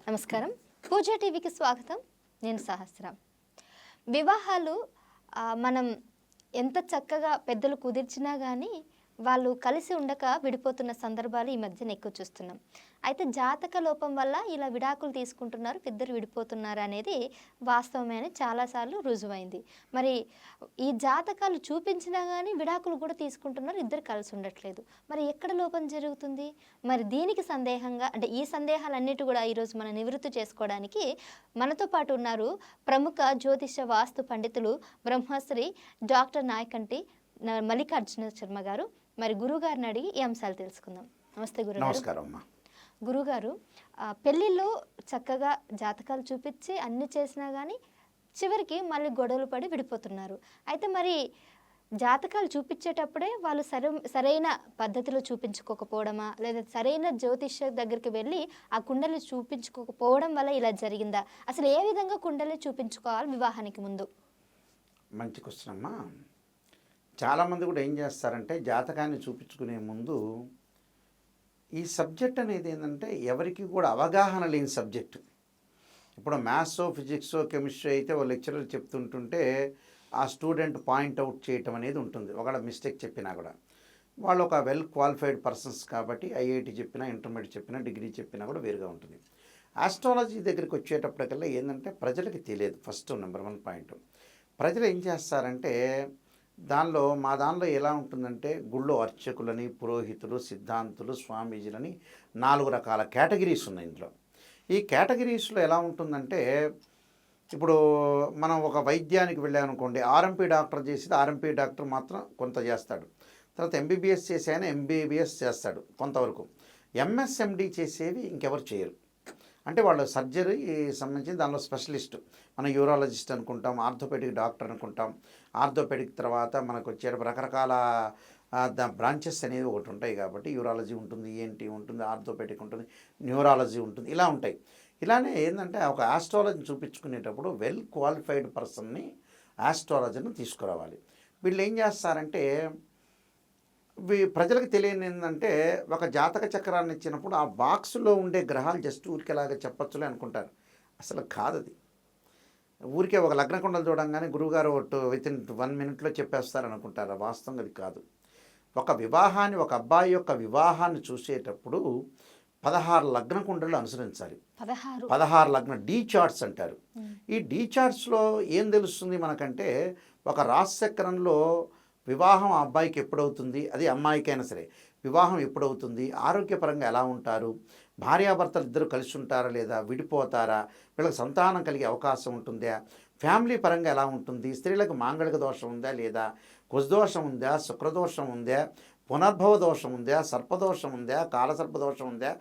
నమస్కారం. పూజ టీవీకి స్వాగతం. నేను సహస్ర. వివాహాలు మనం ఎంత చక్కగా పెద్దలు కుదిర్చినా కానీ వాళ్ళు కలిసి ఉండక విడిపోతున్న సందర్భాలు ఈ మధ్యన ఎక్కువ చూస్తున్నాం. అయితే జాతక లోపం వల్ల ఇలా విడాకులు తీసుకుంటున్నారు, ఇద్దరు విడిపోతున్నారు అనేది వాస్తవమే అని చాలాసార్లు రుజువైంది. మరి ఈ జాతకాలు చూపించినా కానీ విడాకులు కూడా తీసుకుంటున్నారు, ఇద్దరు కలిసి ఉండట్లేదు. మరి ఎక్కడ లోపం జరుగుతుంది? మరి దీనికి సందేహంగా అంటే ఈ సందేహాలన్నిటి కూడా ఈరోజు మనం నివృత్తి చేసుకోవడానికి మనతో పాటు ఉన్నారు ప్రముఖ జ్యోతిష వాస్తు పండితులు బ్రహ్మశ్రీ డాక్టర్ నాయకంటి మల్లికార్జున శర్మ గారు. మరి గురుగారిని అడిగి ఈ అంశాలు తెలుసుకుందాం. నమస్తే గురుగారు. నమస్కారం అమ్మా. గురుగారు, పెళ్ళిళ్ళు చక్కగా జాతకాలు చూపించి అన్ని చేసినా కానీ చివరికి మళ్ళీ గొడవలు పడి విడిపోతున్నారు. అయితే మరి జాతకాలు చూపించేటప్పుడే వాళ్ళు సరైన పద్ధతిలో చూపించుకోకపోవడమా, లేదా సరైన జ్యోతిష్య దగ్గరికి వెళ్ళి ఆ కుండలి చూపించుకోకపోవడం వల్ల ఇలా జరిగిందా? అసలు ఏ విధంగా కుండలి చూపించుకోవాలి వివాహానికి ముందు? మంచి క్వశ్చన్ అమ్మా. చాలామంది కూడా ఏం చేస్తారంటే జాతకాన్ని చూపించుకునే ముందు ఈ సబ్జెక్ట్ అనేది ఏంటంటే ఎవరికి కూడా అవగాహన లేని సబ్జెక్టు. ఇప్పుడు మ్యాథ్సో ఫిజిక్సో కెమిస్ట్రీ అయితే ఓ లెక్చరర్ చెప్తుంటుంటే ఆ స్టూడెంట్ పాయింట్అవుట్ చేయటం అనేది ఉంటుంది. ఒకవేళ మిస్టేక్ చెప్పినా కూడా వాళ్ళు ఒక వెల్ క్వాలిఫైడ్ పర్సన్స్ కాబట్టి ఐఐటి చెప్పినా, ఇంటర్మీడియట్ చెప్పినా, డిగ్రీ చెప్పినా కూడా వేరుగా ఉంటుంది. ఆస్ట్రాలజీ దగ్గరికి వచ్చేటప్పటికల్లా ఏంటంటే ప్రజలకి తెలియదు. First number 1 point. ప్రజలు ఏం చేస్తారంటే మా దానిలో ఎలా ఉంటుందంటే గుళ్ళో అర్చకులని, పురోహితులు, సిద్ధాంతులు, స్వామీజీలని 4 రకాల కేటగిరీస్ ఉన్నాయి ఇందులో. ఈ కేటగిరీస్లో ఎలా ఉంటుందంటే ఇప్పుడు మనం ఒక వైద్యానికి వెళ్ళామనుకోండి, ఆర్ఎంపీ డాక్టర్ చేసేది ఆర్ఎంపీ డాక్టర్ మాత్రం కొంత చేస్తాడు. తర్వాత ఎంబీబీఎస్ చేసే ఆయన ఎంబీబీఎస్ చేస్తాడు కొంతవరకు. ఎంఎస్ఎండి చేసేవి ఇంకెవరు చేయరు. అంటే వాళ్ళు సర్జరీ సంబంధించి దానిలో స్పెషలిస్ట్. మనం యూరాలజిస్ట్ అనుకుంటాం, ఆర్థోపెడిక్ డాక్టర్ అనుకుంటాం. ఆర్థోపెడిక్ తర్వాత మనకు వచ్చే రకరకాల బ్రాంచెస్ అనేవి ఒకటి ఉంటాయి కాబట్టి యూరాలజీ ఉంటుంది, ఈఎన్టీ ఉంటుంది, ఆర్థోపెడిక్ ఉంటుంది, న్యూరాలజీ ఉంటుంది, ఇలా ఉంటాయి. ఇలానే ఏంటంటే ఒక ఆస్ట్రాలజీని చూపించుకునేటప్పుడు వెల్ క్వాలిఫైడ్ పర్సన్ని ఆస్ట్రాలజీని తీసుకురావాలి. వీళ్ళు ఏం చేస్తారంటే ప్రజలకు తెలియని ఏంటంటే ఒక జాతక చక్రాన్ని ఇచ్చినప్పుడు ఆ బాక్స్లో ఉండే గ్రహాలు జస్ట్ ఊరికేలాగా చెప్పచ్చులే అనుకుంటారు. అసలు కాదు అది. ఊరికే ఒక లగ్న కుండలు చూడంగానే గురువుగారు వితిన్ 1 minute చెప్పేస్తారు అనుకుంటారు. వాస్తవంగా అది కాదు. ఒక అబ్బాయి యొక్క వివాహాన్ని చూసేటప్పుడు 16 లగ్న కుండలు అనుసరించాలి. 16 లగ్న డీ చార్ట్స్ అంటారు. ఈ డీ చార్ట్స్లో ఏం తెలుస్తుంది మనకంటే ఒక రాశి చక్రంలో వివాహం ఆ అబ్బాయికి ఎప్పుడవుతుంది, అది అమ్మాయికైనా సరే వివాహం ఎప్పుడవుతుంది, ఆరోగ్యపరంగా ఎలా ఉంటారు, భార్యాభర్తలు ఇద్దరు కలిసి ఉంటారా లేదా, విడిపోతారా, వీళ్ళకి సంతానం కలిగే అవకాశం ఉంటుందా, ఫ్యామిలీ పరంగా ఎలా ఉంటుంది, స్త్రీలకు మాంగళిక దోషం ఉందా లేదా, కుజదోషం ఉందా, శుక్రదోషం ఉందా, పునర్భవ దోషం ఉందా, సర్పదోషం ఉందా, కాలసర్పదోషం ఉందా,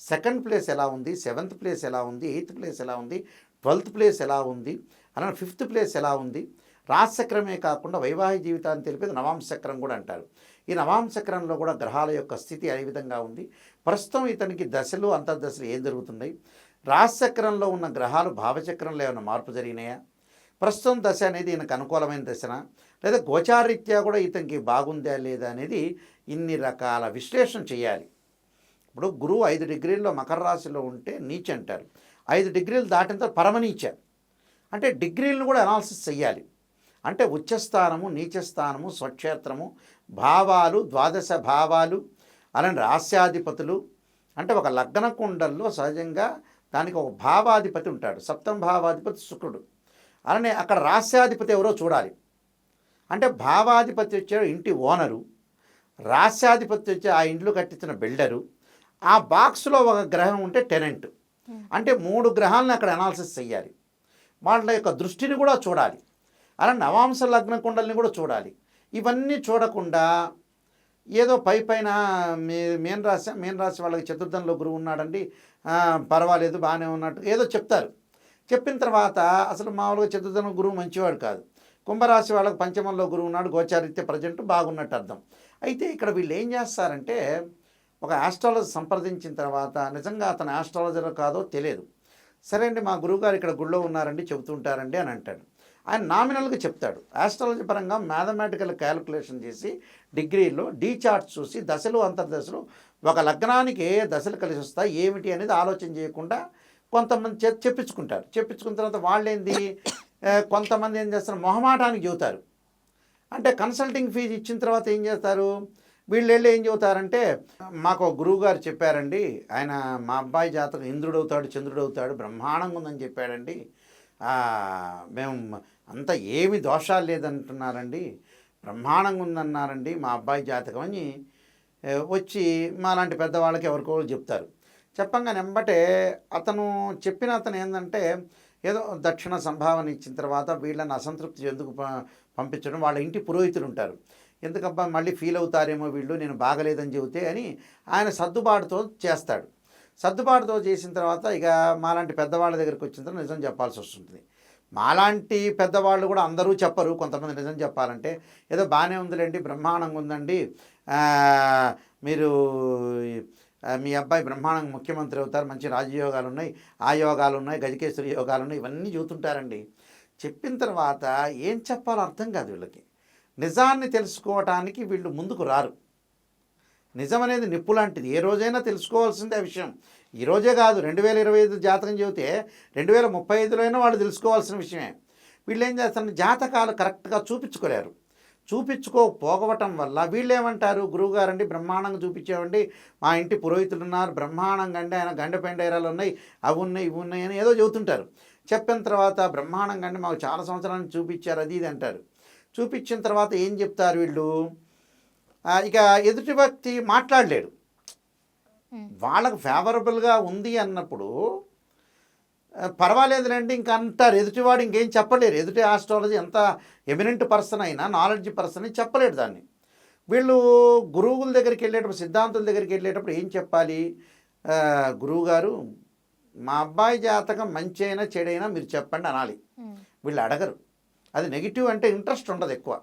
2nd ప్లేస్ ఎలా ఉంది, 7th ప్లేస్ ఎలా ఉంది, 8th ప్లేస్ ఎలా ఉంది, 12th ప్లేస్ ఎలా ఉంది, అలానే 5th ప్లేస్ ఎలా ఉంది. రాశిచక్రమే కాకుండా వైవాహిక జీవితాన్ని తెలిపేది నవాంశచక్రం కూడా అంటారు. ఈ నవాంశచక్రంలో కూడా గ్రహాల యొక్క స్థితి ఏ విధంగా ఉంది, ప్రస్తుతం ఇతనికి దశలు అంతర్దశలు ఏం జరుగుతున్నాయి, రాశిచక్రంలో ఉన్న గ్రహాలు భావచక్రంలో ఏమైనా మార్పు జరిగినాయా, ప్రస్తుతం దశ అనేది ఈయనకు అనుకూలమైన దశనా, లేదా గోచారీత్యా కూడా ఇతనికి బాగుందా లేదా అనేది ఇన్ని రకాల విశ్లేషణ చేయాలి. ఇప్పుడు గురువు 5 డిగ్రీల్లో మకర రాశిలో ఉంటే నీచ అంటారు. 5 డిగ్రీలు దాటిన తర్వాత పరమనీచ అంటే డిగ్రీలను కూడా అనాలిసిస్ చేయాలి. అంటే ఉచ్చస్థానము, నీచస్థానము, స్వక్షేత్రము, భావాలు, 12 భావాలు, అలానే రాస్యాధిపతులు. అంటే ఒక లగ్న కుండల్లో సహజంగా దానికి ఒక భావాధిపతి ఉంటాడు. 7వ భావాధిపతి శుక్రుడు. అలానే అక్కడ రాస్యాధిపతి ఎవరో చూడాలి. అంటే భావాధిపతి వచ్చే ఇంటి ఓనరు, రాస్యాధిపతి వచ్చే ఆ ఇండ్లు కట్టించిన బిల్డరు, ఆ బాక్స్లో ఒక గ్రహం ఉంటే టెనెంట్. అంటే 3 గ్రహాలను అక్కడ అనాలిసిస్ చేయాలి. వాళ్ళ యొక్క దృష్టిని కూడా చూడాలి. అలా నవాంశ లగ్న కుండల్ని కూడా చూడాలి. ఇవన్నీ చూడకుండా ఏదో పైన మీన రాశి వాళ్ళకి చతుర్థంలో గురువు ఉన్నాడండి, పర్వాలేదు బాగానే ఉన్నట్టు ఏదో చెప్తారు. చెప్పిన తర్వాత అసలు మామూలుగా చతుర్థంలో గురువు మంచివాడు కాదు. కుంభరాశి వాళ్ళకి పంచమంలో గురువు ఉన్నాడు, గోచారిత్య ప్రజెంట్ బాగున్నట్టు అర్థం. అయితే ఇక్కడ వీళ్ళు ఏం చేస్తారంటే ఒక ఆస్ట్రాలజీ సంప్రదించిన తర్వాత నిజంగా అతను ఆస్ట్రాలజర్ కాదో తెలియదు. సరే అండి మా గురువుగారు ఇక్కడ గుళ్ళో ఉన్నారండి చెబుతుంటారండి అని అంటాడు. ఆయన నామినల్గా చెప్తాడు. ఆస్ట్రాలజీ పరంగా మ్యాథమెటికల్ క్యాలిక్యులేషన్ చేసి డిగ్రీలో డీ చార్ట్స్ చూసి దశలు అంతర్దశలు ఒక లగ్నానికి ఏ దశలు కలిసి వస్తాయి ఏమిటి అనేది ఆలోచన చేయకుండా కొంతమంది చేత చెప్పించుకుంటారు. చెప్పించుకున్న తర్వాత వాళ్ళేంది కొంతమంది ఏం చేస్తారు, మొహమాటానికి చెబుతారు. అంటే కన్సల్టింగ్ ఫీజు ఇచ్చిన తర్వాత ఏం చేస్తారు, వీళ్ళు వెళ్ళి ఏం చెబుతారంటే, మాకు ఒక గురువు గారు చెప్పారండి, ఆయన మా అబ్బాయి జాతకం ఇంద్రుడవుతాడు చంద్రుడవుతాడు బ్రహ్మాండంగా ఉందని చెప్పాడండి, మేము అంతా ఏమి దోషాలు లేదంటున్నారండి, బ్రహ్మాండంగా ఉందన్నారండి మా అబ్బాయి జాతకం అని వచ్చి మాలాంటి పెద్దవాళ్ళకి ఎవరికో చెప్తారు. చెప్పంగానే వెంబటే అతను ఏంటంటే ఏదో దక్షిణ సంభావన ఇచ్చిన తర్వాత వీళ్ళని అసంతృప్తి ఎందుకు పంపించడం, వాళ్ళ ఇంటి పురోహితులు ఉంటారు, ఎందుకబ్బా మళ్ళీ ఫీల్ అవుతారేమో వీళ్ళు నేను బాగలేదని చెబితే అని ఆయన సర్దుబాటుతో చేస్తాడు. సర్దుబాటుతో చేసిన తర్వాత ఇక మాలాంటి పెద్దవాళ్ళ దగ్గరికి వచ్చిన తర్వాత నిజం చెప్పాల్సి వస్తుంది. మాలాంటి పెద్దవాళ్ళు కూడా అందరూ చెప్పరు, కొంతమంది నిజం చెప్పాలంటే ఏదో బాగానే ఉందిలేండి బ్రహ్మాండంగా ఉందండి, మీరు మీ అబ్బాయి బ్రహ్మాండంగా ముఖ్యమంత్రి అవుతారు, మంచి రాజయోగాలు ఉన్నాయి, ఆ యోగాలు ఉన్నాయి, గజకేశ్వరి యోగాలు ఉన్నాయి, ఇవన్నీ చూస్తుంటారండి. చెప్పిన తర్వాత ఏం చెప్పాలో అర్థం కాదు వీళ్ళకి. నిజాన్ని తెలుసుకోవటానికి వీళ్ళు ముందుకు రారు. నిజం అనేది నిప్పు లాంటిది, ఏ రోజైనా తెలుసుకోవాల్సిందే ఆ విషయం. ఈరోజే కాదు, 2025 జాతకం చెబితే 2035లో అయినా వాళ్ళు తెలుసుకోవాల్సిన విషయమే. వీళ్ళు ఏం చేస్తారు, జాతకాలు కరెక్ట్గా చూపించుకోకపోవటం వల్ల వీళ్ళు ఏమంటారు, గురువుగారండి బ్రహ్మాండంగా చూపించామండి, మా ఇంటి పురోహితులు ఉన్నారు బ్రహ్మాండంగా అండి, ఆయన గండపెండేరాలు ఉన్నాయి, అవి ఉన్నాయి ఇవి ఉన్నాయి అని ఏదో చెబుతుంటారు. చెప్పిన తర్వాత బ్రహ్మాండంగా అండి మాకు చాలా సంవత్సరాలు చూపించారు అది ఇది అంటారు. చూపించిన తర్వాత ఏం చెప్తారు వీళ్ళు, ఇక ఎదుటి వ్యక్తి మాట్లాడలేడు. వాళ్ళకు ఫేవరబుల్గా ఉంది అన్నప్పుడు పర్వాలేదులేండి ఇంకా అంటారు, ఎదుటివాడు ఇంకేం చెప్పలేరు. ఎదుటి ఆస్ట్రాలజీ ఎంత ఎమినెంట్ పర్సన్ అయినా నాలెడ్జ్ పర్సన్ చెప్పలేడు దాన్ని. వీళ్ళు గురువుల దగ్గరికి వెళ్ళేటప్పుడు, సిద్ధాంతుల దగ్గరికి వెళ్ళేటప్పుడు ఏం చెప్పాలి, గురువుగారు మా అబ్బాయి జాతకం మంచి అయినా చెడైనా మీరు చెప్పండి అనాలి. వీళ్ళు అడగరు. అది నెగిటివ్ అంటే ఇంట్రెస్ట్ ఉండదు ఎక్కువ.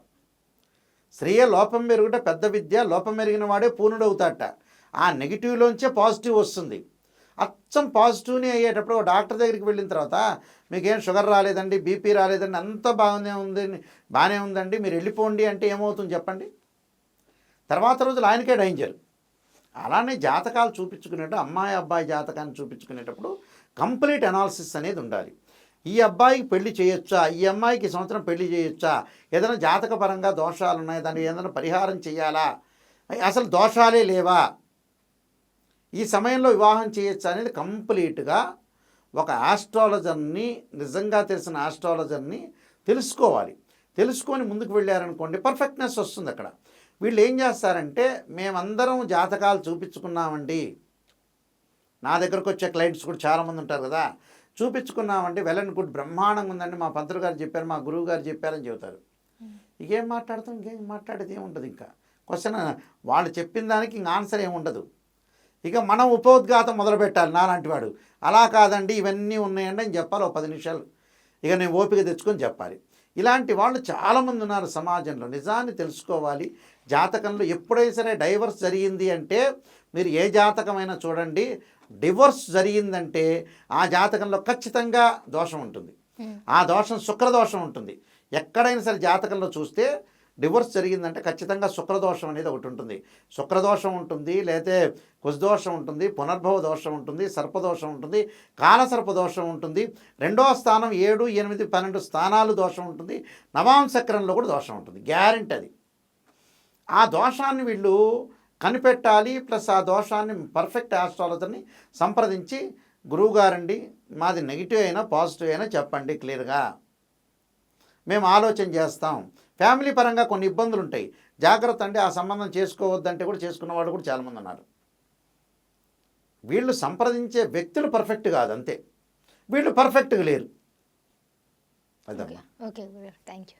స్త్రీయ లోపం మెరుగుట పెద్ద విద్య, లోపం మెరిగిన వాడే పూర్ణుడవుతాట. ఆ నెగిటివ్లోంచే పాజిటివ్ వస్తుంది. అచ్చం పాజిటివ్ని అయ్యేటప్పుడు డాక్టర్ దగ్గరికి వెళ్ళిన తర్వాత మీకేం షుగర్ రాలేదండి, బీపీ రాలేదండి, అంత బాగానే ఉందండి మీరు వెళ్ళిపోండి అంటే ఏమవుతుంది చెప్పండి, తర్వాత రోజులు ఆయనకే డేంజర్. అలానే జాతకాలు చూపించుకునేటప్పుడు, అమ్మాయి అబ్బాయి జాతకాన్ని చూపించుకునేటప్పుడు కంప్లీట్ అనాలిసిస్ అనేది ఉండాలి. ఈ అబ్బాయికి పెళ్లి చేయొచ్చా, ఈ అమ్మాయికి సంవత్సరం పెళ్లి చేయొచ్చా, ఏదైనా జాతకపరంగా దోషాలు ఉన్నాయి, దానికి ఏదైనా పరిహారం చేయాలా, అసలు దోషాలే లేవా, ఈ సమయంలో వివాహం చేయొచ్చా అనేది కంప్లీట్గా ఒక ఆస్ట్రాలజర్ని, నిజంగా తెలిసిన ఆస్ట్రాలజర్ని తెలుసుకోవాలి. తెలుసుకొని ముందుకు వెళ్ళారనుకోండి పర్ఫెక్ట్నెస్ వస్తుంది అక్కడ. వీళ్ళు ఏం చేస్తారంటే, మేమందరం జాతకాలు చూపించుకున్నామండి, నా దగ్గరకు వచ్చే క్లయింట్స్ కూడా చాలామంది ఉంటారు కదా, చూపించుకున్నామండి వెల్ అండ్ గుడ్ బ్రహ్మాండంగా ఉందండి, మా పంతులు గారు చెప్పారు, మా గురువు గారు చెప్పారని చెబుతారు. ఇంకేం మాట్లాడతాం, ఇంకేం మాట్లాడేది ఏముంటుంది, ఇంకా క్వశ్చన్ వాళ్ళు చెప్పిన దానికి ఇంక ఆన్సర్ ఏముండదు. ఇక మనం ఉపోద్ఘాతం మొదలుపెట్టాలి. నాలాంటి వాడు అలా కాదండి ఇవన్నీ ఉన్నాయండి అని చెప్పాలి, ఒక 10 నిమిషాలు ఇక నేను ఓపిక తెచ్చుకొని చెప్పాలి. ఇలాంటి వాళ్ళు చాలామంది ఉన్నారు సమాజంలో. నిజాన్ని తెలుసుకోవాలి. జాతకంలో ఎప్పుడైనా సరే డైవర్స్ జరిగింది అంటే, మీరు ఏ జాతకమైనా చూడండి, డివోర్స్ జరిగిందంటే ఆ జాతకంలో ఖచ్చితంగా దోషం ఉంటుంది. ఆ దోషం శుక్రదోషం ఉంటుంది. ఎక్కడైనా సరే జాతకంలో చూస్తే డివోర్స్ జరిగిందంటే ఖచ్చితంగా శుక్రదోషం అనేది ఒకటి ఉంటుంది. శుక్రదోషం ఉంటుంది, లేతే కుశదోషం ఉంటుంది, పునర్భవ దోషం ఉంటుంది, సర్పదోషం ఉంటుంది, కాలసర్పదోషం ఉంటుంది, 2వ స్థానం 7, 8, 12 స్థానాలు దోషం ఉంటుంది, నవాంశ చక్రంలో కూడా దోషం ఉంటుంది, గ్యారెంటీ అది. ఆ దోషాన్ని వీళ్ళు కనిపెట్టాలి. ప్లస్ ఆ దోషాన్ని పర్ఫెక్ట్ ఆస్ట్రాలజర్ని సంప్రదించి, గురువుగారండి మాది నెగిటివ్ అయినా పాజిటివ్ అయినా చెప్పండి క్లియర్గా, మేము ఆలోచన చేస్తాం. ఫ్యామిలీ పరంగా కొన్ని ఇబ్బందులు ఉంటాయి, జాగ్రత్త అండి, ఆ సంబంధం చేసుకోవద్దంటే కూడా చేసుకున్న వాళ్ళు కూడా చాలామంది ఉన్నారు. వీళ్ళు సంప్రదించే వ్యక్తులు పర్ఫెక్ట్ కాదు, అంతే, వీళ్ళు పర్ఫెక్ట్గా లేరు. అదమ్మా. Okay, thank you.